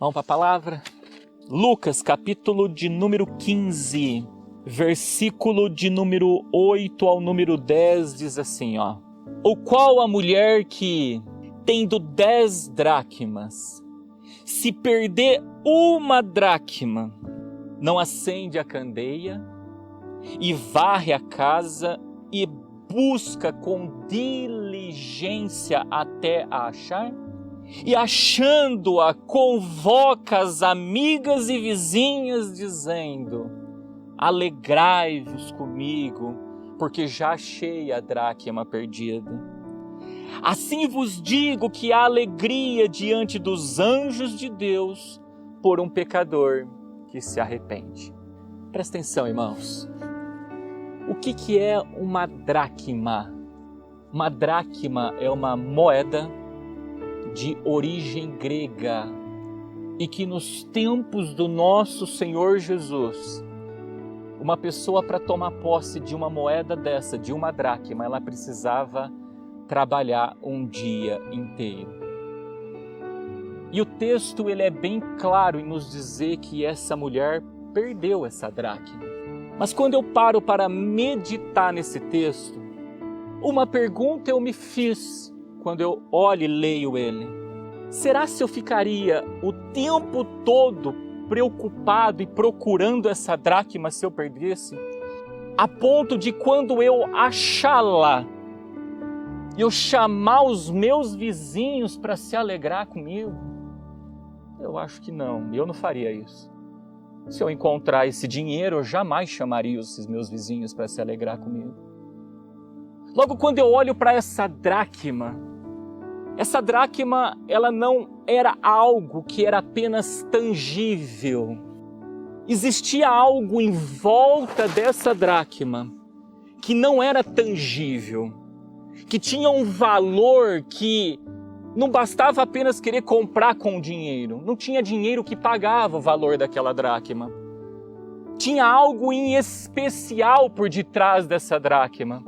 Vamos para a palavra? Lucas, capítulo de número 15, versículo de número 8 ao número 10, diz assim, ó. O qual a mulher que, tendo 10 dracmas, se perder uma dracma, não acende a candeia e varre a casa e busca com diligência até a achar? E achando-a, convoca as amigas e vizinhas, dizendo: alegrai-vos comigo, porque já achei a dracma perdida. Assim vos digo que há alegria diante dos anjos de Deus por um pecador que se arrepende. Presta atenção, irmãos. O que é uma dracma? Uma dracma é uma moeda de origem grega e que nos tempos do nosso Senhor Jesus, uma pessoa para tomar posse de uma moeda dessa, de uma dracma, ela precisava trabalhar um dia inteiro. E o texto ele é bem claro em nos dizer que essa mulher perdeu essa dracma. Mas quando eu paro para meditar nesse texto, uma pergunta eu me fiz quando eu olho e leio ele. Será se eu ficaria o tempo todo preocupado e procurando essa dracma se eu perdesse? A ponto de quando eu achá-la, eu chamar os meus vizinhos para se alegrar comigo? Eu acho que não, eu não faria isso. Se eu encontrar esse dinheiro, eu jamais chamaria esses meus vizinhos para se alegrar comigo. Logo, quando eu olho para essa dracma, ela não era algo que era apenas tangível. Existia algo em volta dessa dracma que não era tangível, que tinha um valor que não bastava apenas querer comprar com dinheiro. Não tinha dinheiro que pagava o valor daquela dracma. Tinha algo em especial por detrás dessa dracma.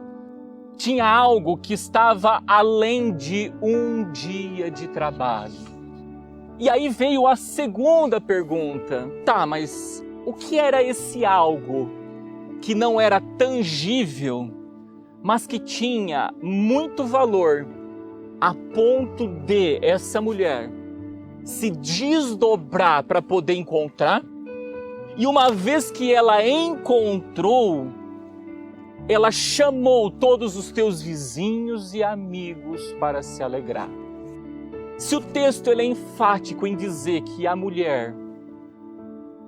Tinha algo que estava além de um dia de trabalho. E aí veio a segunda pergunta. Tá, mas o que era esse algo que não era tangível, mas que tinha muito valor, a ponto de essa mulher se desdobrar para poder encontrar? E uma vez que ela encontrou, ela chamou todos os teus vizinhos e amigos para se alegrar. Se o texto ele é enfático em dizer que a mulher,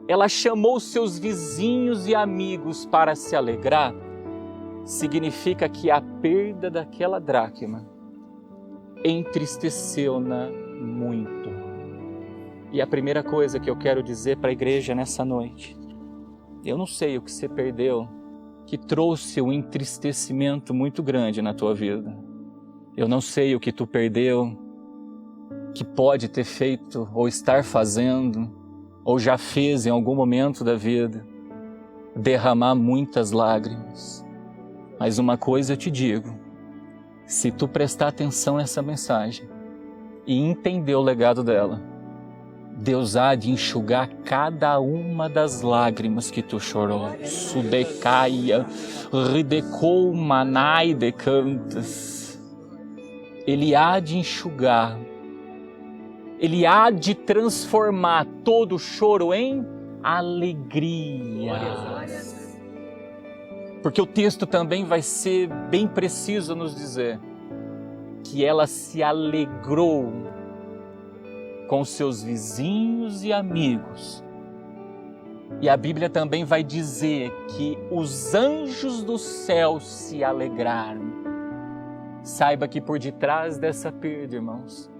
ela chamou seus vizinhos e amigos para se alegrar, significa que a perda daquela dracma entristeceu-na muito. E a primeira coisa que eu quero dizer para a igreja nessa noite, eu não sei o que você perdeu, que trouxe um entristecimento muito grande na tua vida. Eu não sei o que tu perdeu, que pode ter feito, ou estar fazendo, ou já fez em algum momento da vida, derramar muitas lágrimas. Mas uma coisa eu te digo, se tu prestar atenção nessa mensagem e entender o legado dela, Deus há de enxugar cada uma das lágrimas que tu chorou. Sudecaia, ridecou manai de cantas. Ele há de enxugar. Ele há de transformar todo choro em alegria. Porque o texto também vai ser bem preciso a nos dizer que ela se alegrou com seus vizinhos e amigos. E a Bíblia também vai dizer que os anjos do céu se alegraram. Saiba que por detrás dessa perda, irmãos,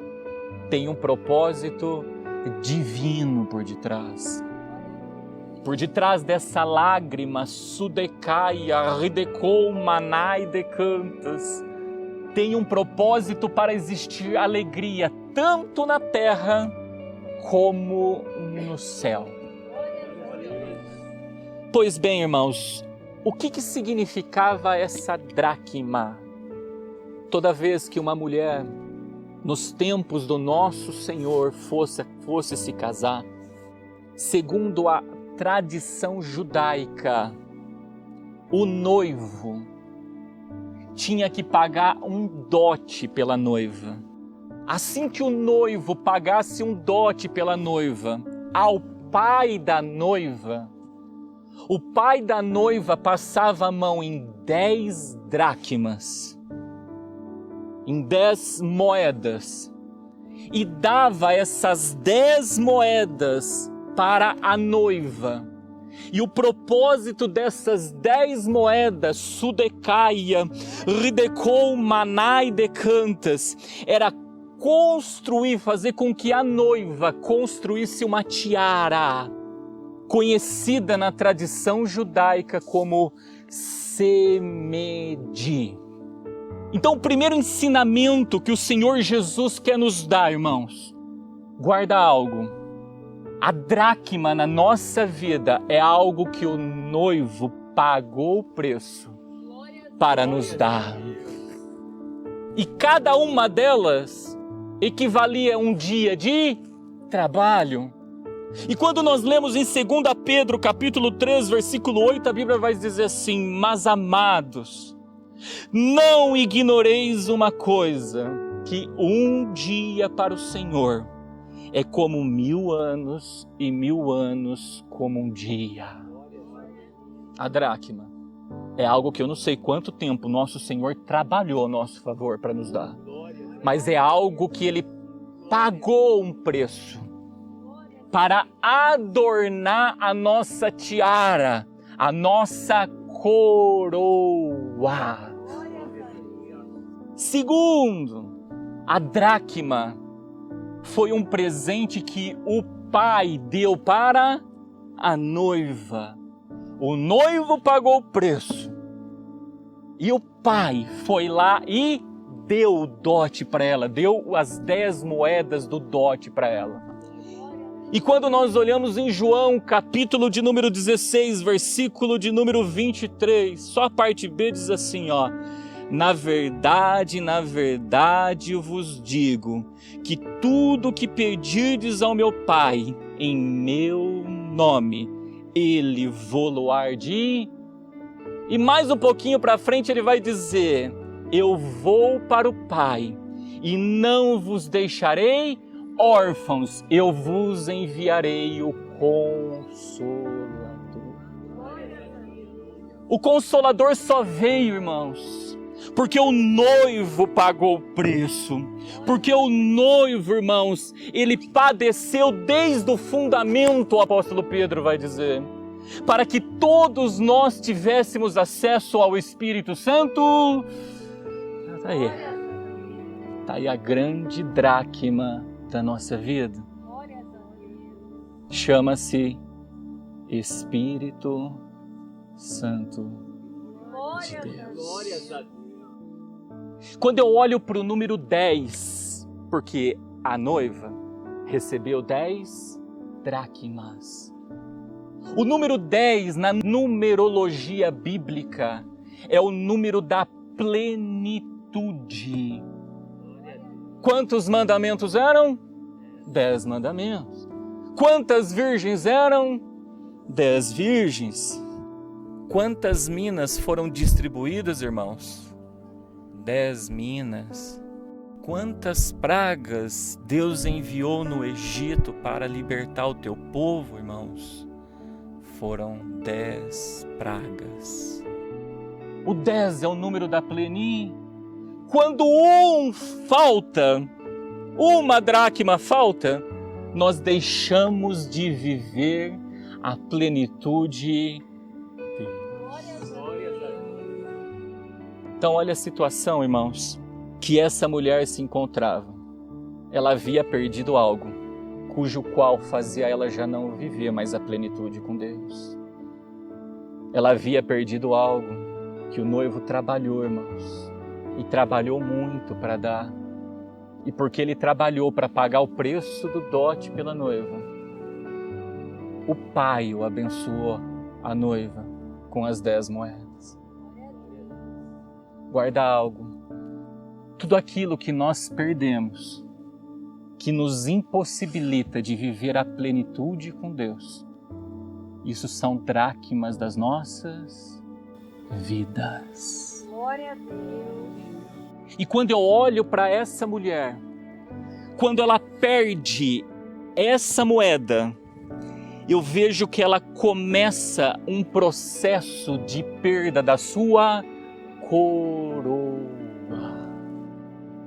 tem um propósito divino por detrás. Por detrás dessa lágrima, sudecaia, ridecou manai de cantas, tem um propósito para existir alegria, tanto na terra como no céu. Pois bem, irmãos, o que significava essa dracma? Toda vez que uma mulher nos tempos do nosso Senhor fosse se casar, segundo a tradição judaica, o noivo tinha que pagar um dote pela noiva. Assim que o noivo pagasse um dote pela noiva ao pai da noiva, o pai da noiva passava a mão em 10 dracmas, em 10 moedas, e dava essas 10 moedas para a noiva. E o propósito dessas 10 moedas, sudecaia, ridecou, manai decantas, era construir, fazer com que a noiva construísse uma tiara, conhecida na tradição judaica como semedi. Então, o primeiro ensinamento que o Senhor Jesus quer nos dar, irmãos, guarda algo. A dracma na nossa vida é algo que o noivo pagou o preço para nos dar. E cada uma delas equivalia a um dia de trabalho. E quando nós lemos em 2 Pedro capítulo 3, versículo 8, a Bíblia vai dizer assim: mas amados, não ignoreis uma coisa, que um dia para o Senhor é como 1000 anos, e 1000 anos como um dia. A dracma é algo que eu não sei quanto tempo nosso Senhor trabalhou a nosso favor para nos dar. Mas é algo que Ele pagou um preço para adornar a nossa tiara, a nossa coroa. Segundo, a dracma foi um presente que o pai deu para a noiva. O noivo pagou o preço. E o pai foi lá e deu o dote para ela, deu as 10 moedas do dote para ela. E quando nós olhamos em João, capítulo de número 16, versículo de número 23, só a parte B diz assim, ó: na verdade, eu vos digo, que tudo que pedirdes ao meu Pai, em meu nome, Ele vô-lo-há de... E mais um pouquinho para frente ele vai dizer: eu vou para o Pai, e não vos deixarei órfãos, eu vos enviarei o Consolador. O Consolador só veio, irmãos, porque o noivo pagou o preço, porque o noivo, irmãos, ele padeceu desde o fundamento, o apóstolo Pedro vai dizer, para que todos nós tivéssemos acesso ao Espírito Santo. Está aí a grande dracma da nossa vida. Chama-se Espírito Santo de Deus. Quando eu olho para o número 10, porque a noiva recebeu 10 dracmas. O número 10 na numerologia bíblica é o número da plenitude. Quantos mandamentos eram? 10 mandamentos. Quantas virgens eram? 10 virgens. Quantas minas foram distribuídas, irmãos? 10 minas. Quantas pragas Deus enviou no Egito para libertar o teu povo, irmãos? Foram 10 pragas. O 10 é o número da plenitude. Quando uma dracma falta, nós deixamos de viver a plenitude. Então olha a situação, irmãos, que essa mulher se encontrava. Ela havia perdido algo, cujo qual fazia ela já não viver mais a plenitude com Deus. Ela havia perdido algo que o noivo trabalhou, irmãos, e trabalhou muito para dar. E porque ele trabalhou para pagar o preço do dote pela noiva, o pai o abençoou, a noiva, com as 10 moedas. Guarda algo. tudo aquilo que nós perdemos, que nos impossibilita de viver a plenitude com Deus, isso são dracmas das nossas vidas. Glória a Deus. E quando eu olho para essa mulher, quando ela perde essa moeda, eu vejo que ela começa um processo de perda da sua coroa.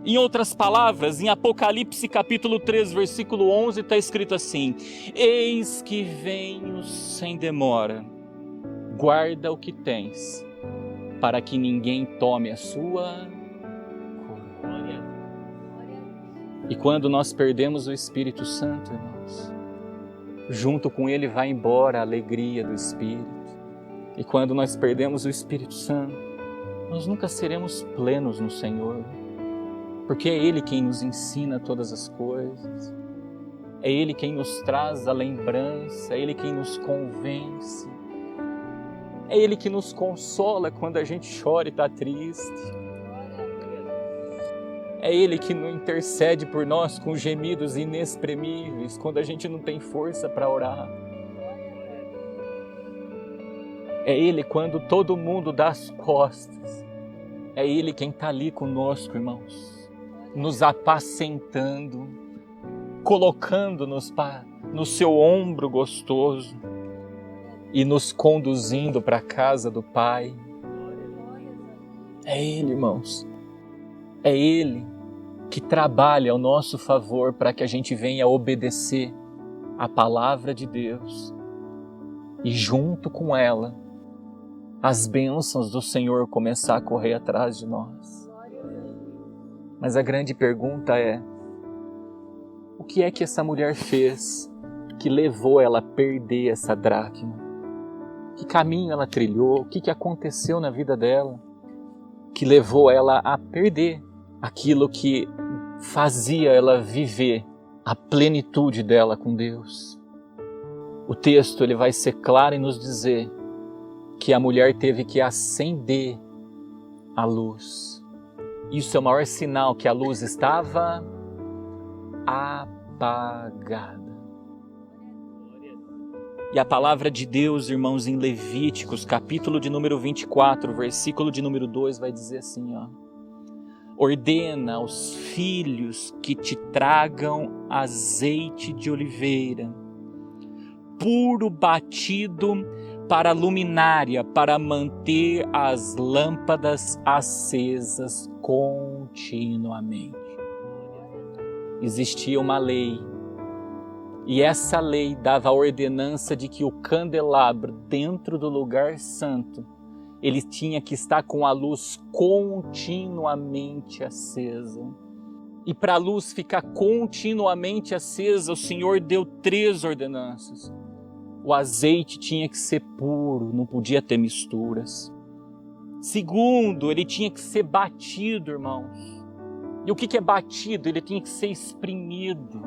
Em outras palavras, em Apocalipse capítulo 3, versículo 11, está escrito assim: eis que venho sem demora, guarda o que tens, para que ninguém tome a sua coroa. E quando nós perdemos o Espírito Santo, irmãos, junto com ele vai embora a alegria do Espírito. E quando nós perdemos o Espírito Santo, nós nunca seremos plenos no Senhor, porque é Ele quem nos ensina todas as coisas, é Ele quem nos traz a lembrança, é Ele quem nos convence, é Ele que nos consola quando a gente chora e está triste, é Ele que nos intercede por nós com gemidos inexprimíveis quando a gente não tem força para orar. É Ele quando todo mundo dá as costas. É Ele quem está ali conosco, irmãos, nos apacentando, colocando-nos no seu ombro gostoso e nos conduzindo para a casa do Pai. É Ele, irmãos. É Ele que trabalha ao nosso favor para que a gente venha obedecer a palavra de Deus. E junto com ela, as bênçãos do Senhor começar a correr atrás de nós. Mas a grande pergunta é: o que é que essa mulher fez que levou ela a perder essa dracma? Que caminho ela trilhou? O que aconteceu na vida dela que levou ela a perder aquilo que fazia ela viver a plenitude dela com Deus? O texto ele vai ser claro em nos dizer que a mulher teve que acender a luz. Isso é o maior sinal que a luz estava apagada. E a palavra de Deus, irmãos, em Levíticos, capítulo de número 24, versículo de número 2, vai dizer assim, ó: ordena aos filhos que te tragam azeite de oliveira, puro batido para a luminária, para manter as lâmpadas acesas continuamente. Existia uma lei, e essa lei dava a ordenança de que o candelabro dentro do lugar santo, ele tinha que estar com a luz continuamente acesa. E para a luz ficar continuamente acesa, o Senhor deu 3 ordenanças. O azeite tinha que ser puro, não podia ter misturas. Segundo, ele tinha que ser batido, irmãos. E o que é batido? Ele tinha que ser espremido.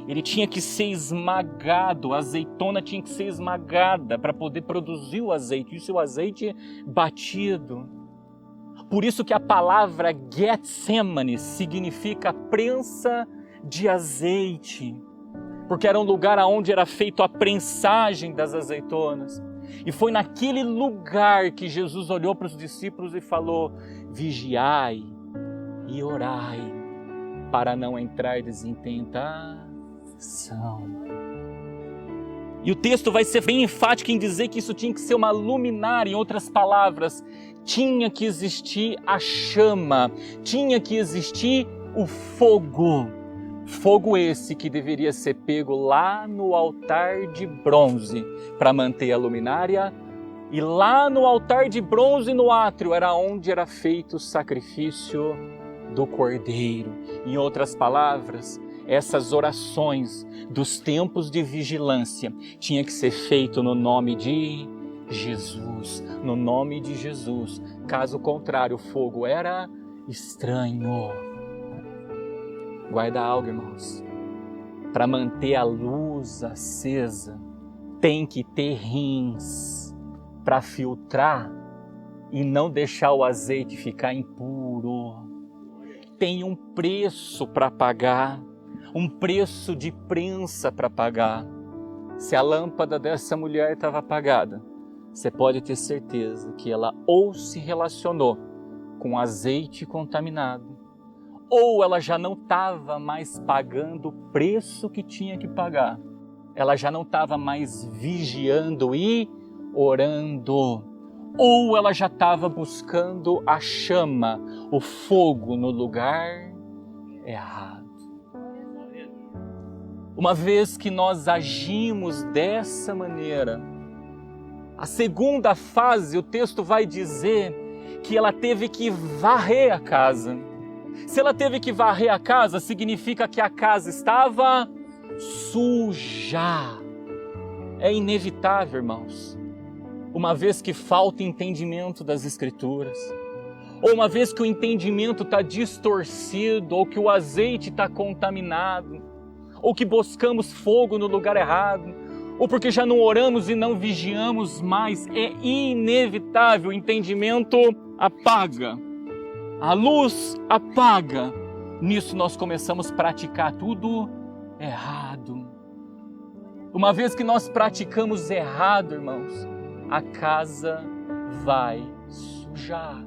Ele tinha que ser esmagado. A azeitona tinha que ser esmagada para poder produzir o azeite. Isso é o azeite batido. Por isso que a palavra Getsemane significa prensa de azeite. Porque era um lugar onde era feita a prensagem das azeitonas. E foi naquele lugar que Jesus olhou para os discípulos e falou: vigiai e orai, para não entrardes em tentação. E o texto vai ser bem enfático em dizer que isso tinha que ser uma luminária. Em outras palavras, tinha que existir a chama, tinha que existir o fogo. Fogo esse que deveria ser pego lá no altar de bronze para manter a luminária. E lá no altar de bronze no átrio era onde era feito o sacrifício do cordeiro. Em outras palavras, essas orações dos tempos de vigilância tinha que ser feito no nome de Jesus. No nome de Jesus. Caso contrário, o fogo era estranho. Guarda algo, irmãos. Para manter a luz acesa, tem que ter rins para filtrar e não deixar o azeite ficar impuro. tem um preço para pagar, um preço de prensa para pagar. Se a lâmpada dessa mulher estava apagada, você pode ter certeza que ela ou se relacionou com azeite contaminado, ou ela já não estava mais pagando o preço que tinha que pagar. Ela já não estava mais vigiando e orando. Ou ela já estava buscando a chama, o fogo no lugar errado. Uma vez que nós agimos dessa maneira, a segunda fase, o texto vai dizer que ela teve que varrer a casa. Se ela teve que varrer a casa, significa que a casa estava suja. É inevitável, irmãos. Uma vez que falta entendimento das Escrituras, ou uma vez que o entendimento está distorcido, ou que o azeite está contaminado, ou que buscamos fogo no lugar errado, ou porque já não oramos e não vigiamos mais, é inevitável, o entendimento apaga, a luz apaga. Nisso nós começamos a praticar tudo errado. Uma vez que nós praticamos errado, irmãos, a casa vai sujar.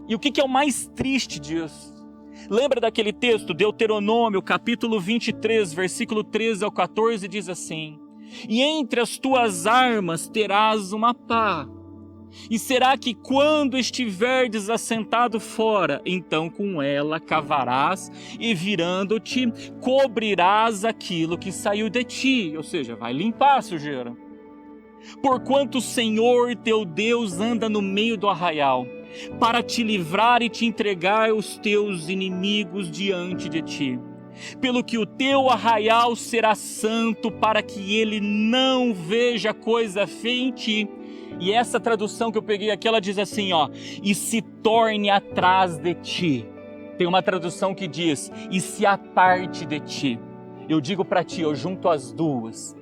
E o que é o mais triste disso? Lembra daquele texto, Deuteronômio, capítulo 23, versículo 13 ao 14, diz assim: e entre as tuas armas terás uma pá, e será que quando estiverdes assentado fora, então com ela cavarás e virando-te, cobrirás aquilo que saiu de ti, ou seja, vai limpar a sujeira. Porquanto o Senhor teu Deus anda no meio do arraial, para te livrar e te entregar os teus inimigos diante de ti. Pelo que o teu arraial será santo, para que ele não veja coisa feia em ti. E essa tradução que eu peguei aqui, ela diz assim, e se torne atrás de ti. Tem uma tradução que diz, e se aparte de ti. Eu digo para ti, eu junto as duas.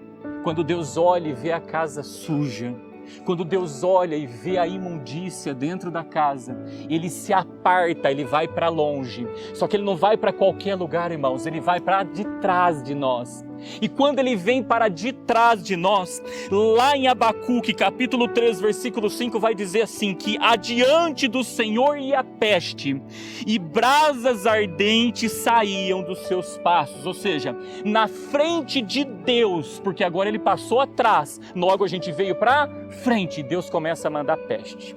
Quando Deus olha e vê a casa suja, quando Deus olha e vê a imundícia dentro da casa, Ele se aparta, Ele vai para longe. Só que Ele não vai para qualquer lugar, irmãos, Ele vai para de trás de nós. E quando Ele vem para de trás de nós, lá em Abacuque, capítulo 3, versículo 5, vai dizer assim, que adiante do Senhor ia a peste, e brasas ardentes saíam dos seus passos. Ou seja, na frente de Deus, porque agora Ele passou atrás, logo a gente veio para frente, Deus começa a mandar peste.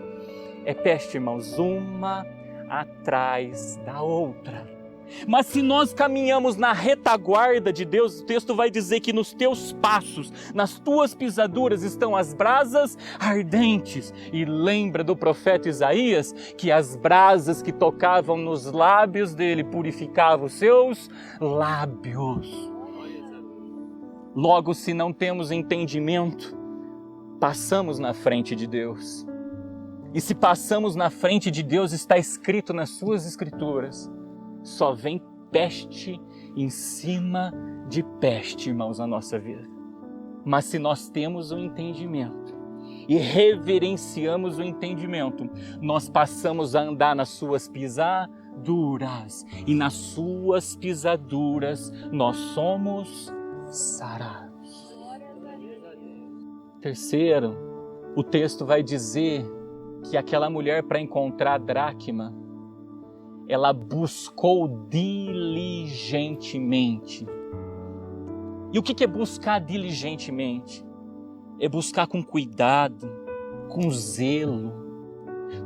É peste, irmãos, uma atrás da outra. Mas se nós caminhamos na retaguarda de Deus, o texto vai dizer que nos teus passos, nas tuas pisaduras estão as brasas ardentes. E lembra do profeta Isaías que as brasas que tocavam nos lábios dele purificavam os seus lábios. Logo, se não temos entendimento, passamos na frente de Deus. E se passamos na frente de Deus, está escrito nas suas escrituras, só vem peste em cima de peste, irmãos, na nossa vida. Mas se nós temos o entendimento e reverenciamos o entendimento, nós passamos a andar nas suas pisaduras. E nas suas pisaduras nós somos sarados. Terceiro, o texto vai dizer que aquela mulher, para encontrar a dracma, ela buscou diligentemente. E o que é buscar diligentemente? É buscar com cuidado, com zelo,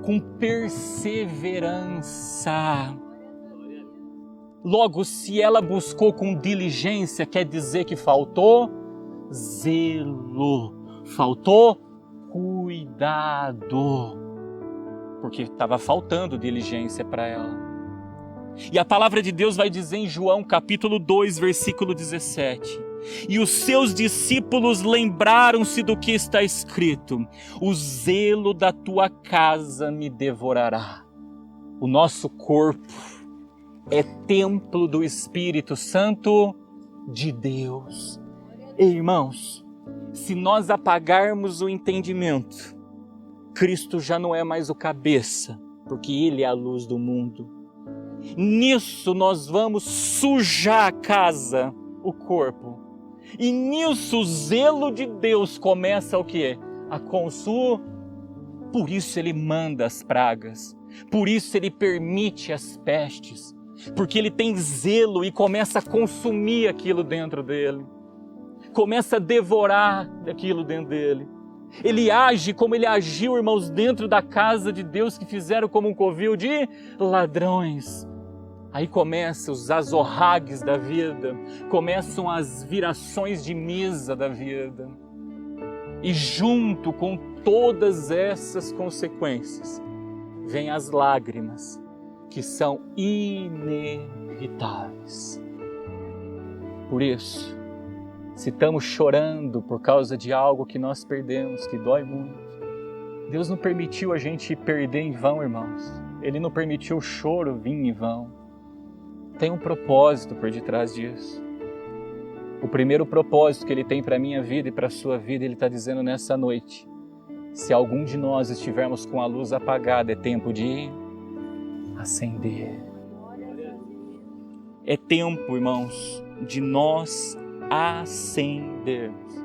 com perseverança. Logo, se ela buscou com diligência, quer dizer que faltou zelo, faltou cuidado, porque estava faltando diligência para ela. E a palavra de Deus vai dizer em João capítulo 2, versículo 17, e os seus discípulos lembraram-se do que está escrito: o zelo da tua casa me devorará. O nosso corpo é templo do Espírito Santo de Deus. Ei, irmãos, se nós apagarmos o entendimento, Cristo já não é mais o cabeça, porque Ele é a luz do mundo. Nisso nós vamos sujar a casa, o corpo. E nisso o zelo de Deus começa o quê? A consumir. Por isso Ele manda as pragas. Por isso Ele permite as pestes. Porque Ele tem zelo e começa a consumir aquilo dentro dele. Começa a devorar aquilo dentro dele. Ele age como Ele agiu, irmãos, dentro da casa de Deus, que fizeram como um covil de ladrões. Aí começam os azorragues da vida, começam as virações de mesa da vida. E junto com todas essas consequências, vêm as lágrimas, que são inevitáveis. Por isso, se estamos chorando por causa de algo que nós perdemos, que dói muito, Deus não permitiu a gente perder em vão, irmãos. Ele não permitiu o choro vir em vão. Tem um propósito por detrás disso. O primeiro propósito que Ele tem para a minha vida e para a sua vida, Ele está dizendo nessa noite: se algum de nós estivermos com a luz apagada, é tempo de acender. É tempo, irmãos, de nós acendermos.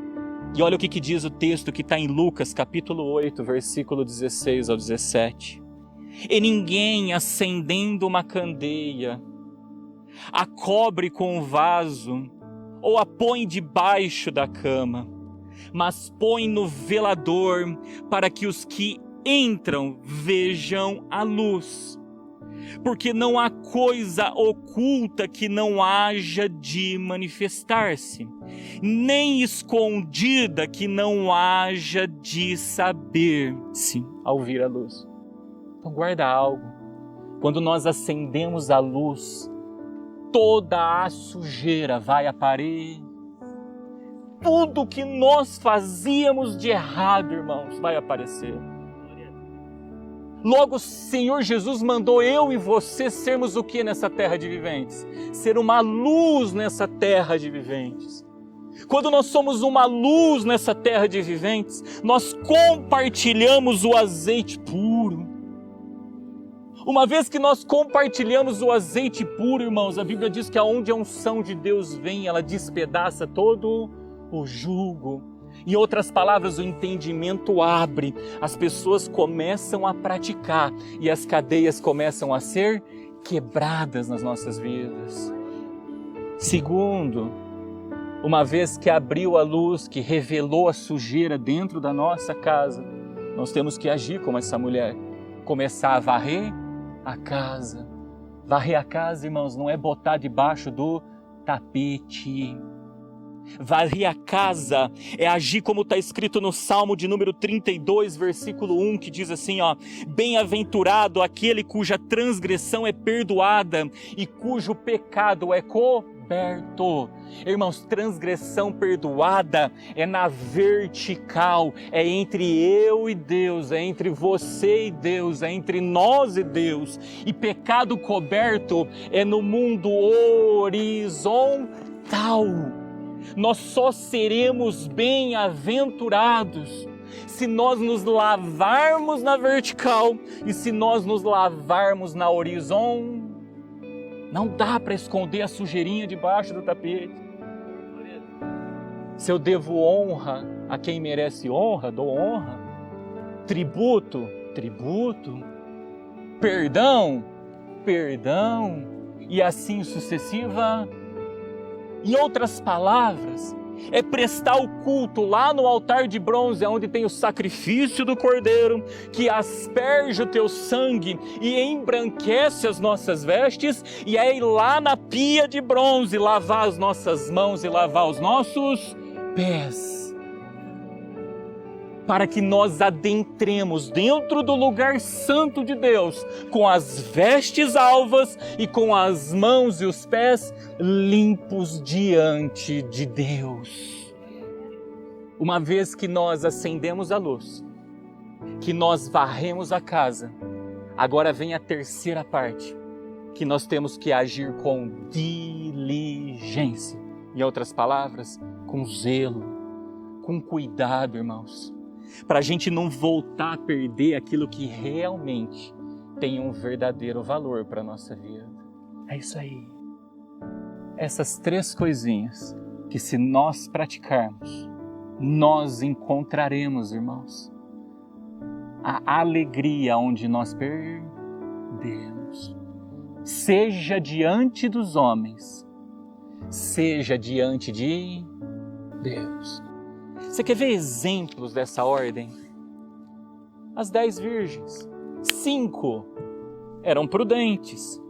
E olha o que diz o texto que está em Lucas capítulo 8, versículo 16 ao 17. E ninguém, acendendo uma candeia, a cobre com um vaso, ou a põe debaixo da cama, mas põe no velador, para que os que entram vejam a luz. Porque não há coisa oculta que não haja de manifestar-se, nem escondida que não haja de saber-se ao vir a luz. Então guarda algo. Quando nós acendemos a luz, toda a sujeira vai aparecer. Tudo que nós fazíamos de errado, irmãos, vai aparecer. Logo, o Senhor Jesus mandou eu e você sermos o que nessa terra de viventes? Ser uma luz nessa terra de viventes. Quando nós somos uma luz nessa terra de viventes, nós compartilhamos o azeite puro. Uma vez que nós compartilhamos o azeite puro, irmãos, a Bíblia diz que aonde a unção de Deus vem, ela despedaça todo o jugo. Em outras palavras, o entendimento abre, as pessoas começam a praticar e as cadeias começam a ser quebradas nas nossas vidas. Segundo, uma vez que abriu a luz, que revelou a sujeira dentro da nossa casa, nós temos que agir como essa mulher, começar a varrer a casa. Varrer a casa, irmãos, não é botar debaixo do tapete. Varrer a casa é agir como está escrito no Salmo de número 32, versículo 1, que diz assim, ó: bem-aventurado aquele cuja transgressão é perdoada e cujo pecado é coberto. Irmãos, transgressão perdoada é na vertical, é entre eu e Deus, é entre você e Deus, é entre nós e Deus. E pecado coberto é no mundo horizontal. Nós só seremos bem-aventurados se nós nos lavarmos na vertical e se nós nos lavarmos na horizontal. Não dá para esconder a sujeirinha debaixo do tapete. Se eu devo honra a quem merece honra, dou honra. Tributo, tributo. Perdão, perdão. E assim sucessiva. Em outras palavras, é prestar o culto lá no altar de bronze, onde tem o sacrifício do cordeiro, que asperge o teu sangue e embranquece as nossas vestes, e é ir lá na pia de bronze lavar as nossas mãos e lavar os nossos pés, para que nós adentremos dentro do lugar santo de Deus, com as vestes alvas e com as mãos e os pés limpos diante de Deus. Uma vez que nós acendemos a luz, que nós varremos a casa, agora vem a terceira parte, que nós temos que agir com diligência. Em outras palavras, com zelo, com cuidado, irmãos, para a gente não voltar a perder aquilo que realmente tem um verdadeiro valor para a nossa vida. É isso aí. Essas 3 coisinhas que, se nós praticarmos, nós encontraremos, irmãos, a alegria onde nós perdemos. Seja diante dos homens, seja diante de Deus. Você quer ver exemplos dessa ordem? As 10 virgens. 5 eram prudentes.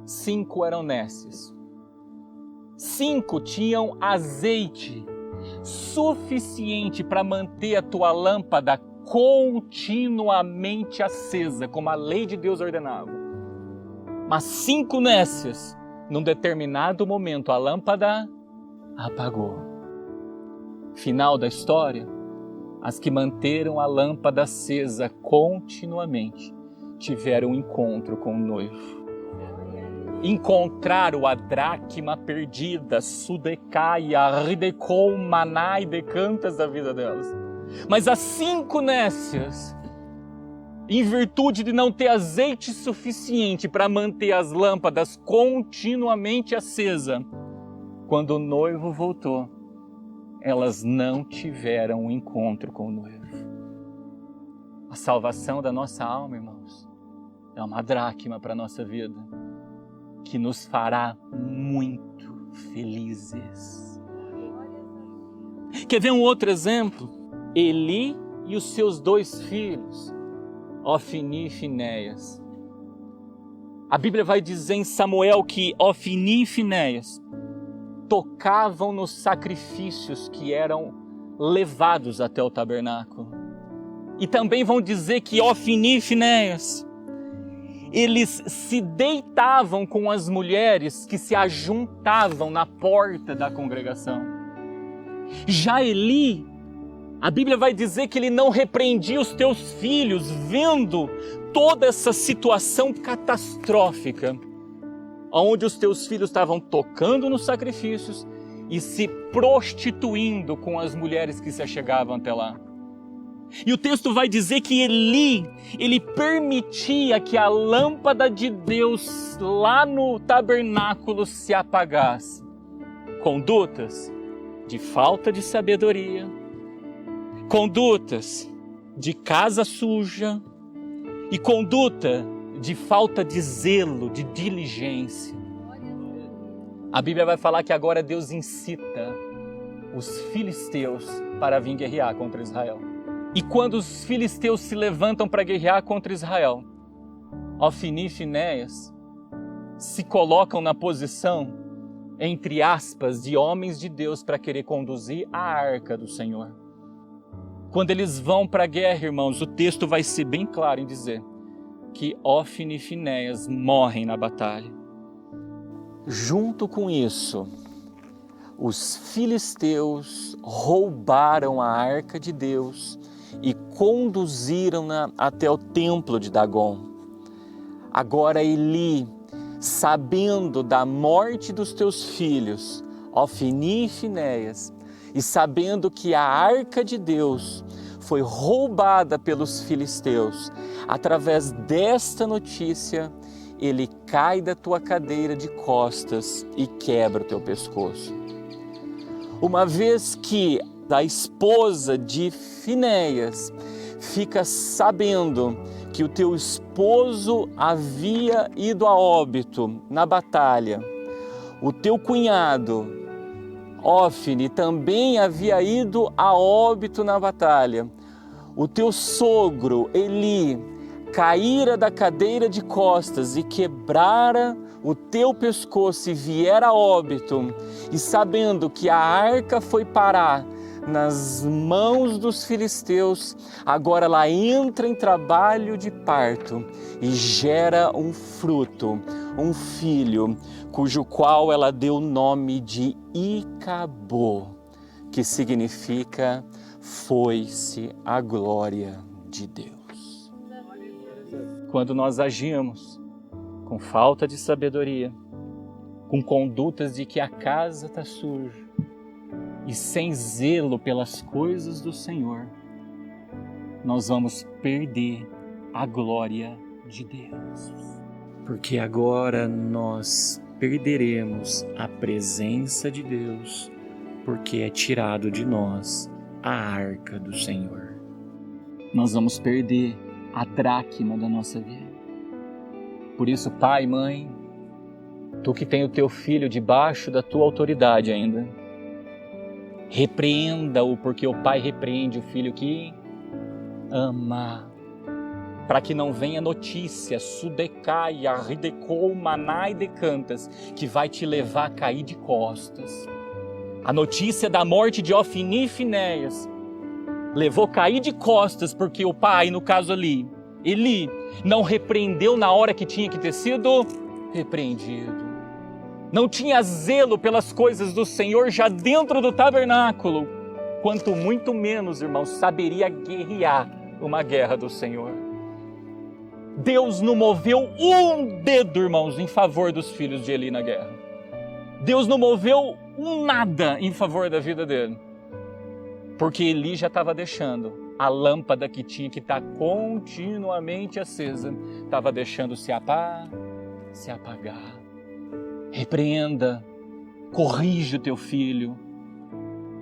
5 eram nécias. 5 tinham azeite suficiente para manter a tua lâmpada continuamente acesa, como a lei de Deus ordenava. Mas 5 nécias, num determinado momento, a lâmpada apagou. Final da história, as que manteram a lâmpada acesa continuamente tiveram um encontro com o noivo. Encontraram a dracma perdida, sudecaia, ridecom, maná e decantas da vida delas. Mas as 5 nécias, em virtude de não ter azeite suficiente para manter as lâmpadas continuamente acesas, quando o noivo voltou, elas não tiveram um encontro com o noivo. A salvação da nossa alma, irmãos, é uma dracma para a nossa vida, que nos fará muito felizes. Quer ver um outro exemplo? Eli e os seus 2 filhos, Ofni e Finéias. A Bíblia vai dizer em Samuel que Ofni e Finéias tocavam nos sacrifícios que eram levados até o tabernáculo. E também vão dizer que Ofni e Finéias, eles se deitavam com as mulheres que se ajuntavam na porta da congregação. Já Eli, a Bíblia vai dizer que ele não repreendia os teus filhos, vendo toda essa situação catastrófica, onde os teus filhos estavam tocando nos sacrifícios e se prostituindo com as mulheres que se achegavam até lá. E o texto vai dizer que Eli, ele permitia que a lâmpada de Deus lá no tabernáculo se apagasse. Condutas de falta de sabedoria, condutas de casa suja e conduta de falta de zelo, de diligência. A Bíblia vai falar que agora Deus incita os filisteus para vir guerrear contra Israel. E quando os filisteus se levantam para guerrear contra Israel, Ofni e Finéias se colocam na posição, entre aspas, de homens de Deus para querer conduzir a arca do Senhor. Quando eles vão para a guerra, irmãos, o texto vai ser bem claro em dizer que Ofni e Finéias morrem na batalha. Junto com isso, os filisteus roubaram a arca de Deus e conduziram-na até o templo de Dagon. Agora Eli, sabendo da morte dos teus filhos, Ofni e Finéias, e sabendo que a arca de Deus foi roubada pelos filisteus, através desta notícia, ele cai da tua cadeira de costas e quebra o teu pescoço. Uma vez que a esposa de Finéias fica sabendo que o teu esposo havia ido a óbito na batalha, o teu cunhado Ofni também havia ido a óbito na batalha, o teu sogro Eli caíra da cadeira de costas e quebrara o teu pescoço e viera a óbito, e sabendo que a arca foi parar nas mãos dos filisteus, agora ela entra em trabalho de parto e gera um fruto, um filho, cujo qual ela deu o nome de Icabô, que significa foi-se a glória de Deus. Quando nós agimos com falta de sabedoria, com condutas de que a casa está suja, e sem zelo pelas coisas do Senhor, nós vamos perder a glória de Deus. Porque agora nós perderemos a presença de Deus, porque é tirado de nós a arca do Senhor. Nós vamos perder a dracma da nossa vida. Por isso, pai, mãe, tu que tem o teu filho debaixo da tua autoridade ainda, repreenda-o, porque o pai repreende o filho que ama, para que não venha notícia, sudecaia, ridecou, manai decantas, que vai te levar a cair de costas. A notícia da morte de Ofni e Finéias levou a cair de costas, porque o pai, no caso ali, Eli, não repreendeu na hora que tinha que ter sido repreendido. Não tinha zelo pelas coisas do Senhor já dentro do tabernáculo, quanto muito menos, irmãos, saberia guerrear uma guerra do Senhor. Deus não moveu um dedo, irmãos, em favor dos filhos de Eli na guerra. Deus não moveu um nada em favor da vida dele. Porque Eli já estava deixando a lâmpada que tinha que estar continuamente acesa, estava deixando se apagar. Repreenda, corrige o teu filho,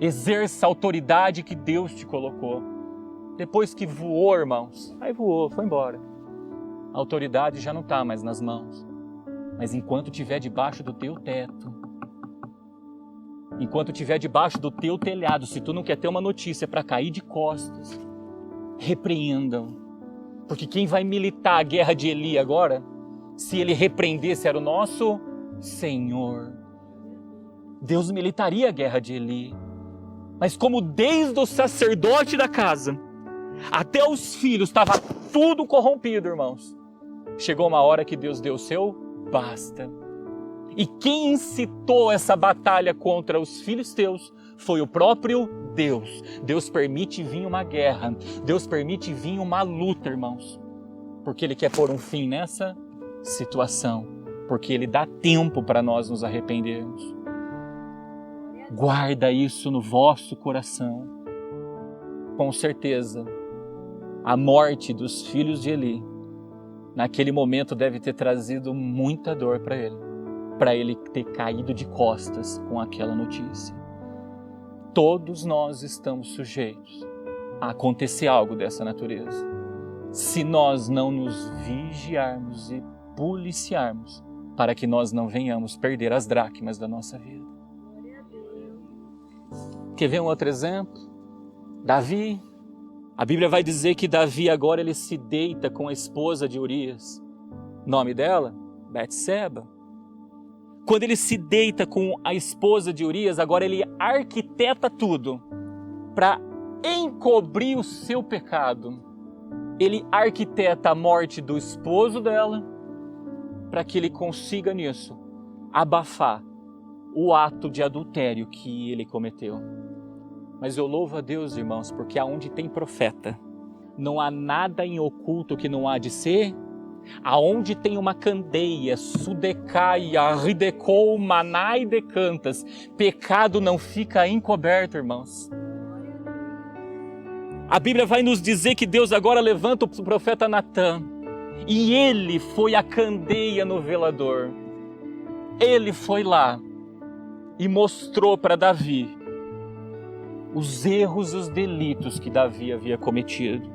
exerça a autoridade que Deus te colocou. Depois que voou, irmãos, aí voou, foi embora. A autoridade já não está mais nas mãos. Mas enquanto estiver debaixo do teu teto, enquanto estiver debaixo do teu telhado, se tu não quer ter uma notícia para cair de costas, repreendam. Porque quem vai militar a guerra de Eli agora, se ele repreendesse, era o nosso Senhor. Deus militaria a guerra de Eli. Mas como desde o sacerdote da casa até os filhos estava tudo corrompido, irmãos, chegou uma hora que Deus deu o seu basta. E quem incitou essa batalha contra os filisteus foi o próprio Deus. Deus permite vir uma guerra, Deus permite vir uma luta, irmãos, porque Ele quer pôr um fim nessa situação, porque Ele dá tempo para nós nos arrependermos. Guarda isso no vosso coração. Com certeza, a morte dos filhos de Eli, naquele momento, deve ter trazido muita dor para ele ter caído de costas com aquela notícia. Todos nós estamos sujeitos a acontecer algo dessa natureza, se nós não nos vigiarmos e policiarmos, para que nós não venhamos perder as dracmas da nossa vida. Quer ver um outro exemplo? Davi. A Bíblia vai dizer que Davi agora ele se deita com a esposa de Urias. Nome dela? Betseba. Quando ele se deita com a esposa de Urias, agora ele arquiteta tudo para encobrir o seu pecado. Ele arquiteta a morte do esposo dela para que ele consiga nisso abafar o ato de adultério que ele cometeu. Mas eu louvo a Deus, irmãos, porque aonde tem profeta, não há nada em oculto que não há de ser. Aonde tem uma candeia, sudecaia, ridecou, manai decantas, pecado não fica encoberto, irmãos. A Bíblia vai nos dizer que Deus agora levanta o profeta Natã, e ele foi a candeia no velador. Ele foi lá e mostrou para Davi os erros e os delitos que Davi havia cometido.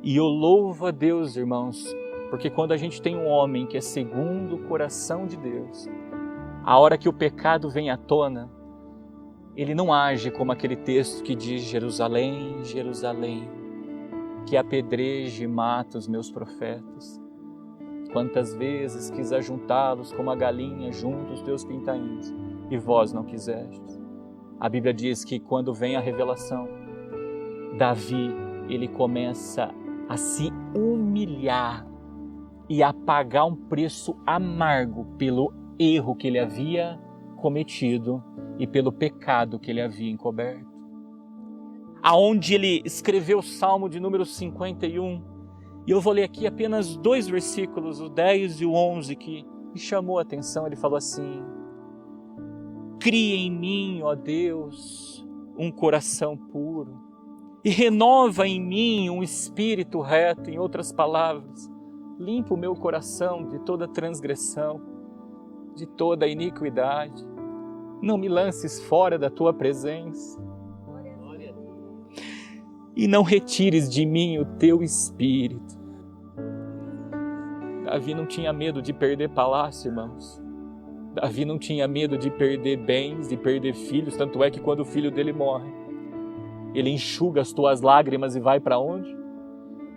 E eu louvo a Deus, irmãos, porque quando a gente tem um homem que é segundo o coração de Deus, a hora que o pecado vem à tona, ele não age como aquele texto que diz: Jerusalém, Jerusalém, que apedreja e mata os meus profetas. Quantas vezes quis ajuntá-los como a galinha junto os teus pintainhos, e vós não quisestes. A Bíblia diz que quando vem a revelação, Davi, ele começa a se humilhar e a pagar um preço amargo pelo erro que ele havia cometido e pelo pecado que ele havia encoberto. Aonde ele escreveu o Salmo de número 51, e eu vou ler aqui apenas 2 versículos, o 10 e o 11, que me chamou a atenção. Ele falou assim: cria em mim, ó Deus, um coração puro, e renova em mim um espírito reto. Em outras palavras, Limpa o meu coração de toda transgressão, de toda iniquidade. Não me lances fora da tua presença. E não retires de mim o teu espírito. Davi não tinha medo de perder palácio, irmãos. Davi não tinha medo de perder bens, de perder filhos, tanto é que quando o filho dele morre, ele enxuga as tuas lágrimas e vai para onde?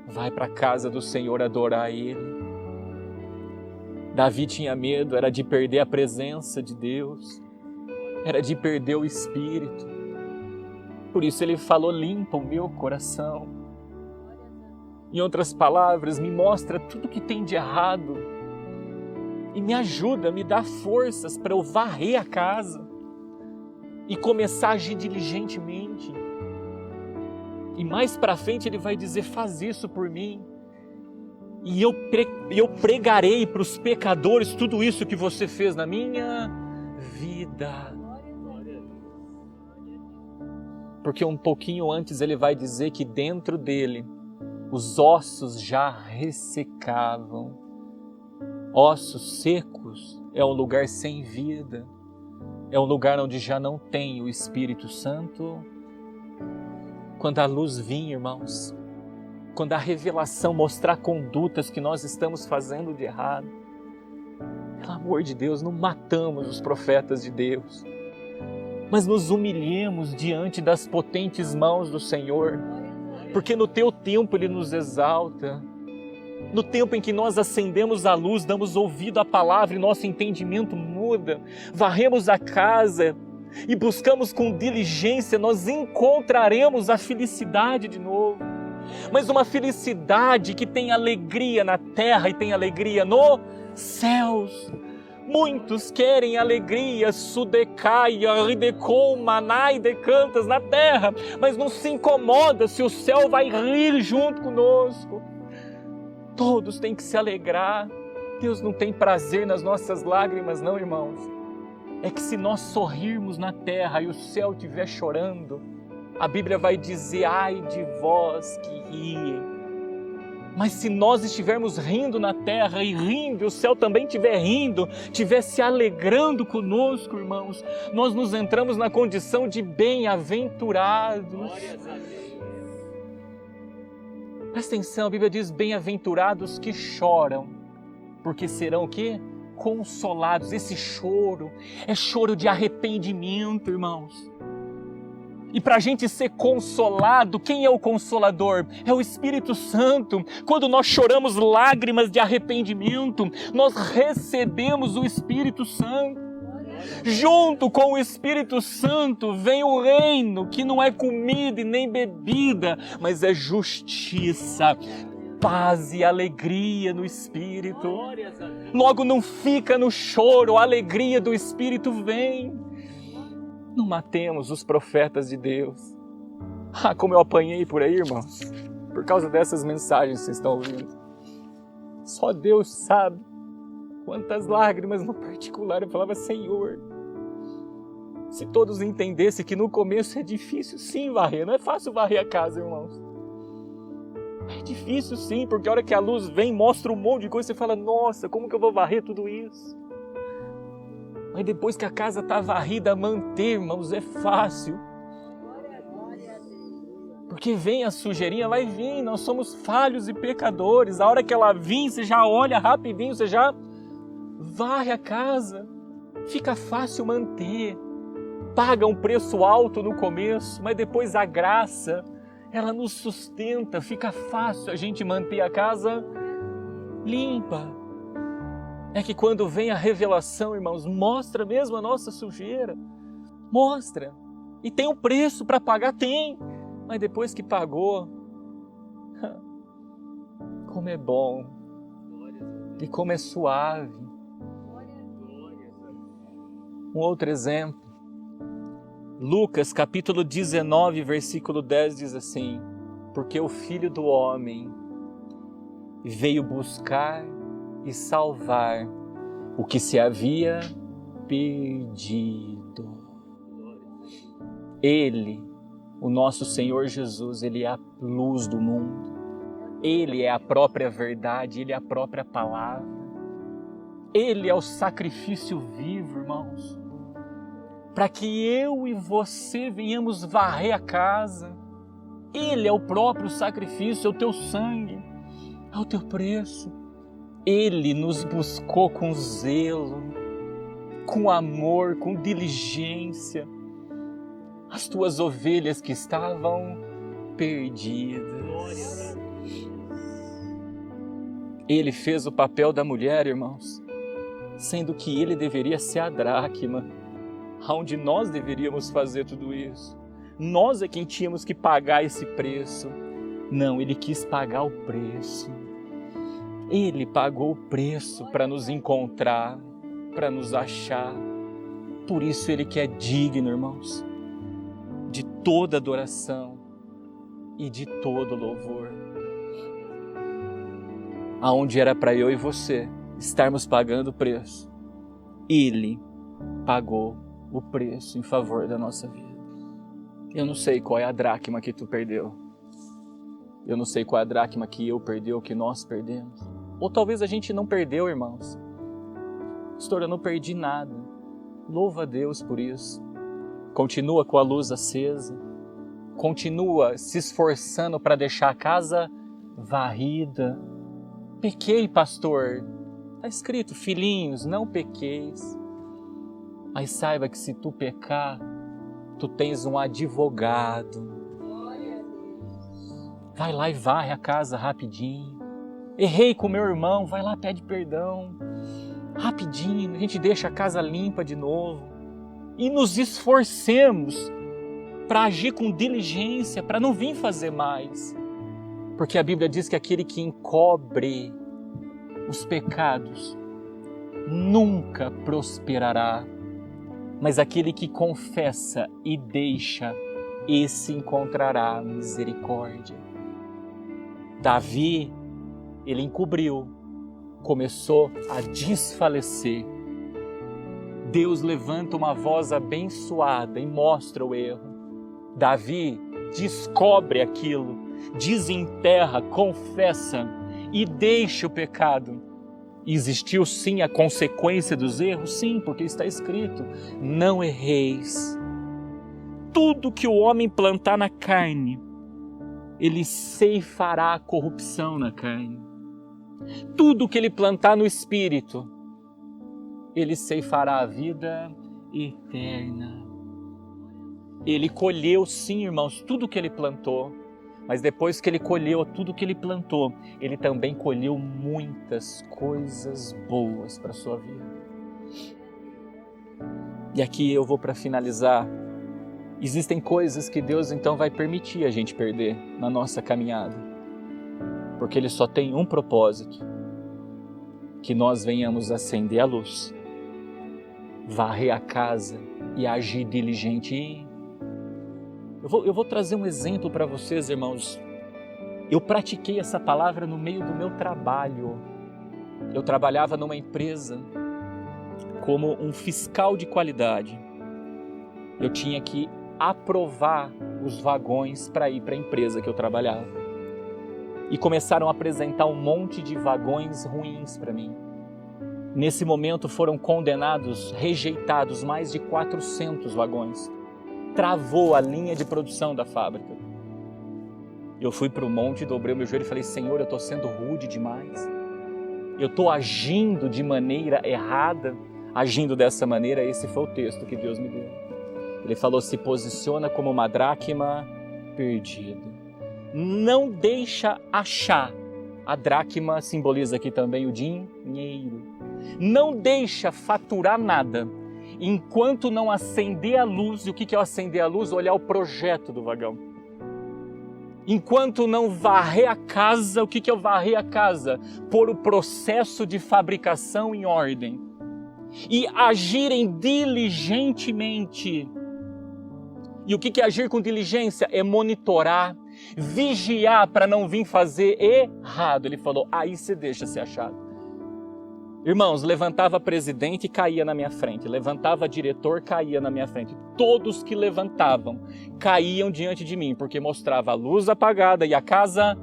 Vai para a casa do Senhor adorar Ele. Davi tinha medo, era de perder a presença de Deus, era de perder o Espírito. Por isso ele falou, limpa o meu coração. Em outras palavras, me mostra tudo que tem de errado e me ajuda, me dá forças para eu varrer a casa e começar a agir diligentemente. E mais para frente ele vai dizer, faz isso por mim. E eu pregarei para os pecadores tudo isso que você fez na minha vida. Porque um pouquinho antes ele vai dizer que dentro dele os ossos já ressecavam. Ossos secos é um lugar sem vida. É um lugar onde já não tem o Espírito Santo. Quando a luz vir, irmãos, quando a revelação mostrar condutas que nós estamos fazendo de errado, pelo amor de Deus, não matamos os profetas de Deus, mas nos humilhemos diante das potentes mãos do Senhor, porque no teu tempo Ele nos exalta. No tempo em que nós acendemos a luz, damos ouvido à palavra e nosso entendimento muda, varremos a casa e buscamos com diligência, nós encontraremos a felicidade de novo. Mas uma felicidade que tem alegria na terra e tem alegria nos céus. Muitos querem alegria, sudecaia, ridecom, manai, decantas na terra, mas não se incomoda se o céu vai rir junto conosco. Todos têm que se alegrar. Deus não tem prazer nas nossas lágrimas, não, irmãos. É que se nós sorrirmos na terra e o céu estiver chorando, a Bíblia vai dizer, ai de vós que riem. Mas se nós estivermos rindo na terra e rindo, e o céu também estiver rindo, estiver se alegrando conosco, irmãos, nós nos entramos na condição de bem-aventurados. Presta atenção, a Bíblia diz, bem-aventurados que choram, porque serão o quê? Consolados. Esse choro é choro de arrependimento, irmãos. E para a gente ser consolado, quem é o Consolador? É o Espírito Santo. Quando nós choramos lágrimas de arrependimento, nós recebemos o Espírito Santo. Junto com o Espírito Santo vem o reino, que não é comida e nem bebida, mas é justiça, paz e alegria no Espírito. Logo não fica no choro, a alegria do Espírito vem. Não matemos os profetas de Deus. Ah, como eu apanhei por aí, irmãos, por causa dessas mensagens que vocês estão ouvindo. Só Deus sabe quantas lágrimas no particular eu falava, Senhor, se todos entendessem que no começo é difícil sim varrer, não é fácil varrer a casa, irmãos. É difícil sim, porque a hora que a luz vem, mostra um monte de coisa, você fala, nossa, como que eu vou varrer tudo isso? Mas depois que a casa está varrida, manter, irmãos, é fácil. Porque vem a sujeirinha, vai vir, nós somos falhos e pecadores. A hora que ela vir, você já olha rapidinho, você já varre a casa. Fica fácil manter. Paga um preço alto no começo, mas depois a graça, ela nos sustenta. Fica fácil a gente manter a casa limpa. É que quando vem a revelação, irmãos, mostra mesmo a nossa sujeira. Mostra. E tem um preço para pagar? Tem. Mas depois que pagou, como é bom. E como é suave. Um outro exemplo. Lucas capítulo 19, versículo 10 diz assim, porque o Filho do Homem veio buscar e salvar o que se havia perdido. Ele, o nosso Senhor Jesus, Ele é a luz do mundo. Ele é a própria verdade, Ele é a própria palavra. Ele é o sacrifício vivo, irmãos, para que eu e você venhamos varrer a casa. Ele é o próprio sacrifício, é o teu sangue, é o teu preço. Ele nos buscou com zelo, com amor, com diligência. As tuas ovelhas que estavam perdidas. Ele fez o papel da mulher, irmãos, sendo que ele deveria ser a dracma, onde nós deveríamos fazer tudo isso. Nós é quem tínhamos que pagar esse preço. Não, ele quis pagar o preço. Ele pagou o preço para nos encontrar, para nos achar. Por isso ele que é digno, irmãos, de toda adoração e de todo louvor. Aonde era para eu e você estarmos pagando o preço, ele pagou o preço em favor da nossa vida. Eu não sei qual é a dracma que tu perdeu. Eu não sei qual é a dracma que eu perdi ou que nós perdemos. Ou talvez a gente não perdeu, irmãos. Pastor, eu não perdi nada. Louva a Deus por isso. Continua com a luz acesa. Continua se esforçando para deixar a casa varrida. Pequei, pastor. Está escrito, filhinhos, não pequeis. Mas saiba que se tu pecar, tu tens um advogado. Vai lá e varre a casa rapidinho. Errei com meu irmão, vai lá, pede perdão. Rapidinho, a gente deixa a casa limpa de novo. E nos esforcemos para agir com diligência, para não vir fazer mais. Porque a Bíblia diz que aquele que encobre os pecados nunca prosperará. Mas aquele que confessa e deixa, esse encontrará misericórdia. Davi, ele encobriu, começou a desfalecer. Deus levanta uma voz abençoada e mostra o erro. Davi descobre aquilo, desenterra, confessa e deixa o pecado. Existiu sim a consequência dos erros? Sim, porque está escrito, não erreis. Tudo que o homem plantar na carne, ele ceifará a corrupção na carne. Tudo que ele plantar no espírito, ele ceifará a vida eterna. Ele colheu sim, irmãos, tudo que ele plantou. Mas depois que ele colheu tudo que ele plantou, ele também colheu muitas coisas boas para a sua vida. E aqui eu vou para finalizar. Existem coisas que Deus então vai permitir a gente perder na nossa caminhada. Porque Ele só tem um propósito. Que nós venhamos acender a luz, varrer a casa e agir diligente. Eu vou trazer um exemplo para vocês, irmãos. Eu pratiquei essa palavra no meio do meu trabalho. Eu trabalhava numa empresa como um fiscal de qualidade. Eu tinha que aprovar os vagões para ir para a empresa que eu trabalhava. E começaram a apresentar um monte de vagões ruins para mim. Nesse momento foram condenados, rejeitados mais de 400 vagões. Travou a linha de produção da fábrica. Eu fui para o monte, dobrei o meu joelho e falei, Senhor, eu estou sendo rude demais. Eu estou agindo de maneira errada. Agindo dessa maneira, esse foi o texto que Deus me deu. Ele falou, se posiciona como uma dracma perdida. Não deixa achar. A dracma simboliza aqui também o dinheiro. Não deixa faturar nada enquanto não acender a luz. E o que é acender a luz? Olhar o projeto do vagão. Enquanto não varrer a casa, o que é varrer a casa? Pôr o processo de fabricação em ordem. E agirem diligentemente. E o que é agir com diligência? É monitorar, vigiar para não vir fazer errado. Ele falou, aí você deixa ser achado. Irmãos, levantava presidente e caía na minha frente. Levantava diretor, caía na minha frente. Todos que levantavam caíam diante de mim, porque mostrava a luz apagada e a casa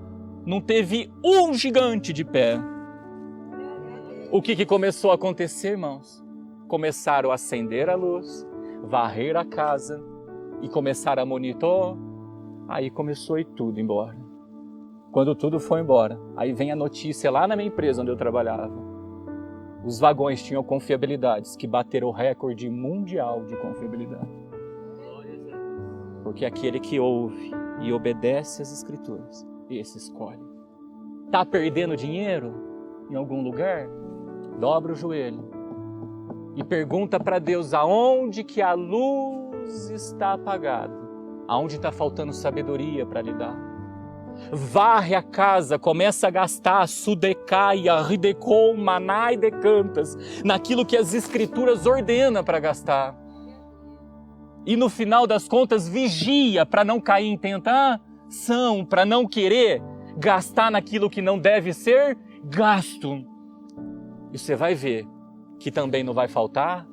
não teve um gigante de pé. O que começou a acontecer, irmãos? Começaram a acender a luz, varrer a casa e começaram a monitorar. Aí começou a ir tudo embora. Quando tudo foi embora, aí vem a notícia lá na minha empresa onde eu trabalhava. Os vagões tinham confiabilidades que bateram o recorde mundial de confiabilidade. Porque aquele que ouve e obedece às Escrituras, esse escolhe. Tá perdendo dinheiro em algum lugar? Dobra o joelho e pergunta para Deus aonde que a luz está apagada, aonde está faltando sabedoria para lidar. Varre a casa, começa a gastar sudecaia, ridecou, manai decantas, naquilo que as Escrituras ordenam para gastar. E no final das contas, vigia para não cair em tentação, para não querer gastar naquilo que não deve ser gasto. E você vai ver que também não vai faltar.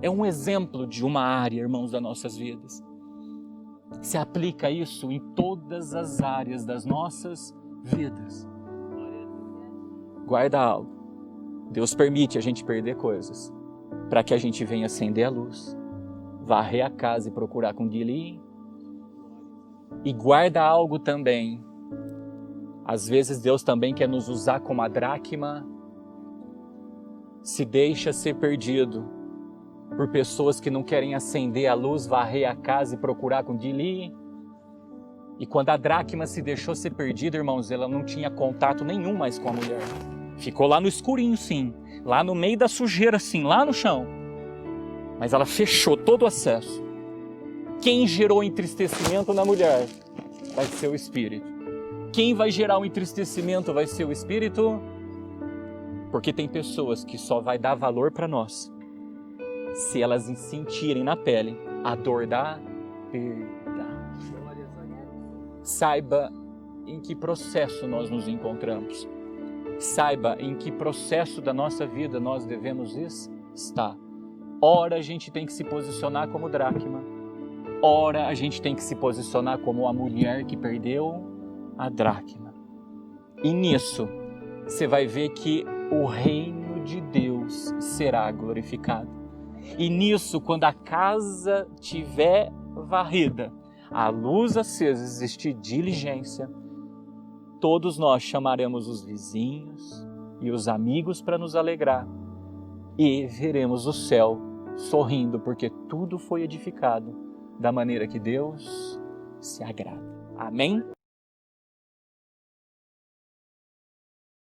É um exemplo de uma área, irmãos, das nossas vidas. Se aplica isso em todas as áreas das nossas vidas. Guarda algo. Deus permite a gente perder coisas para que a gente venha acender a luz, varrer a casa e procurar com Dili. E guarda algo também. Às vezes Deus também quer nos usar como a dracma. Se deixa ser perdido por pessoas que não querem acender a luz, varrer a casa e procurar com Dili. E quando a dracma se deixou ser perdida, irmãos, ela não tinha contato nenhum mais com a mulher. Ficou lá no escurinho, sim. Lá no meio da sujeira, sim. Lá no chão. Mas ela fechou todo o acesso. Quem gerou entristecimento na mulher vai ser o espírito. Quem vai gerar o entristecimento vai ser o espírito. Porque tem pessoas que só vai dar valor para nós se elas sentirem na pele a dor da perda. Saiba em que processo nós nos encontramos. Saiba em que processo da nossa vida nós devemos estar. Ora a gente tem que se posicionar como dracma. Ora a gente tem que se posicionar como a mulher que perdeu a dracma. E nisso você vai ver que o reino de Deus será glorificado. E nisso, quando a casa tiver varrida, a luz acesa, existir diligência, todos nós chamaremos os vizinhos e os amigos para nos alegrar e veremos o céu sorrindo, porque tudo foi edificado da maneira que Deus se agrada. Amém?